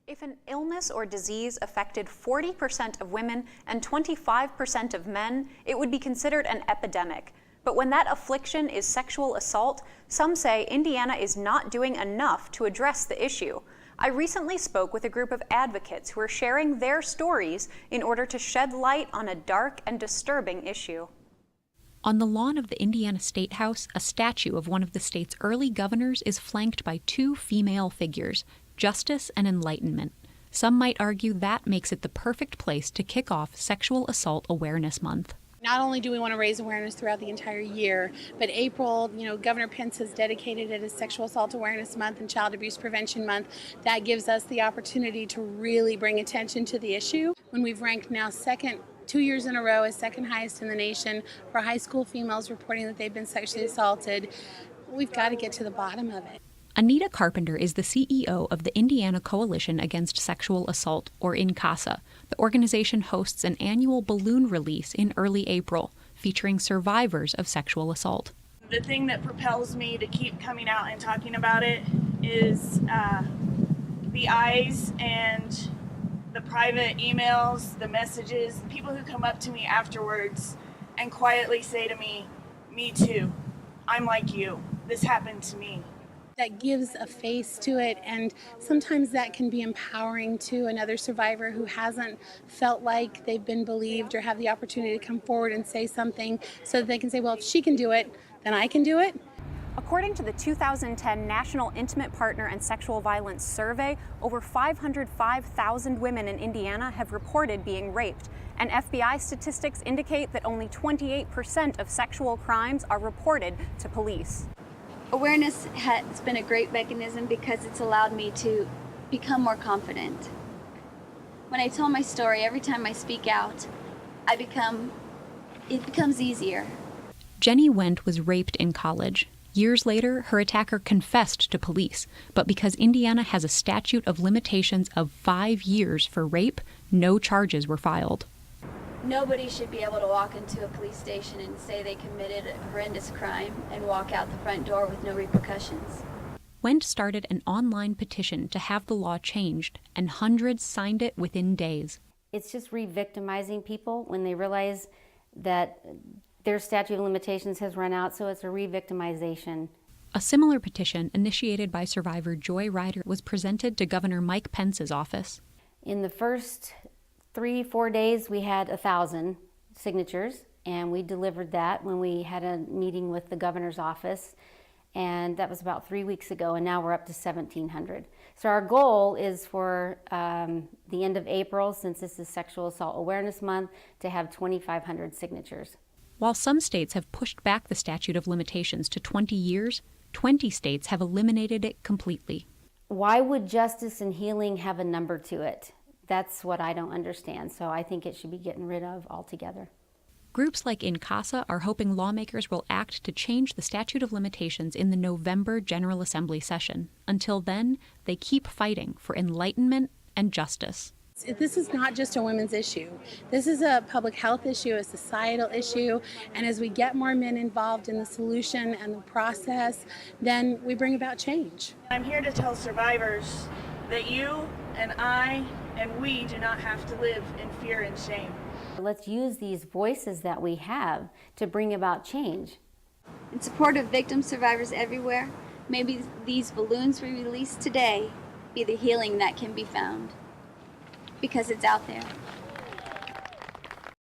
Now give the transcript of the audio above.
If an illness or disease affected 40% of women and 25% of men, it would be considered an epidemic. But when that affliction is sexual assault, some say Indiana is not doing enough to address the issue. I recently spoke with a group of advocates who are sharing their stories in order to shed light on a dark and disturbing issue. On the lawn of the Indiana State House, a statue of one of the state's early governors is flanked by two female figures, justice and enlightenment. Some might argue that makes it the perfect place to kick off Sexual Assault Awareness Month. Not only do we want to raise awareness throughout the entire year, but April, Governor Pence has dedicated it as Sexual Assault Awareness Month and Child Abuse Prevention Month. That gives us the opportunity to really bring attention to the issue. When we've ranked now second 2 years in a row as second highest in the nation for high school females reporting that they've been sexually assaulted, we've got to get to the bottom of it. Anita Carpenter is the CEO of the Indiana Coalition Against Sexual Assault, or INCASA. The organization hosts an annual balloon release in early April, featuring survivors of sexual assault. The thing that propels me to keep coming out and talking about it is the eyes and the private emails, the messages, the people who come up to me afterwards and quietly say to me, "Me too. I'm like you. This happened to me." That gives a face to it, and sometimes that can be empowering to another survivor who hasn't felt like they've been believed or have the opportunity to come forward and say something so that they can say, well, if she can do it, then I can do it. According to the 2010 National Intimate Partner and Sexual Violence Survey, over 505,000 women in Indiana have reported being raped, and FBI statistics indicate that only 28% of sexual crimes are reported to police. Awareness has been a great mechanism because it's allowed me to become more confident. When I tell my story, every time I speak out, it becomes easier. Jenny Wendt was raped in college. Years later, her attacker confessed to police, but because Indiana has a statute of limitations of 5 years for rape, no charges were filed. Nobody should be able to walk into a police station and say they committed a horrendous crime and walk out the front door with no repercussions. Wendt started an online petition to have the law changed, and hundreds signed it within days. It's just re-victimizing people when they realize that their statute of limitations has run out, so it's a re-victimization. A similar petition, initiated by survivor Joy Ryder, was presented to Governor Mike Pence's office. In the first 3-4 days, we had 1,000 signatures, and we delivered that when we had a meeting with the governor's office, and that was about 3 weeks ago, and now we're up to 1,700. So our goal is for the end of April, since this is Sexual Assault Awareness Month, to have 2,500 signatures. While some states have pushed back the statute of limitations to 20 years, 20 states have eliminated it completely. Why would justice and healing have a number to it? That's what I don't understand, so I think it should be getting rid of altogether. Groups like INCASA are hoping lawmakers will act to change the statute of limitations in the November General Assembly session. Until then, they keep fighting for enlightenment and justice. This is not just a women's issue. This is a public health issue, a societal issue, and as we get more men involved in the solution and the process, then we bring about change. I'm here to tell survivors that you and I and we do not have to live in fear and shame. Let's use these voices that we have to bring about change. In support of victim survivors everywhere, maybe these balloons we release today be the healing that can be found. Because it's out there.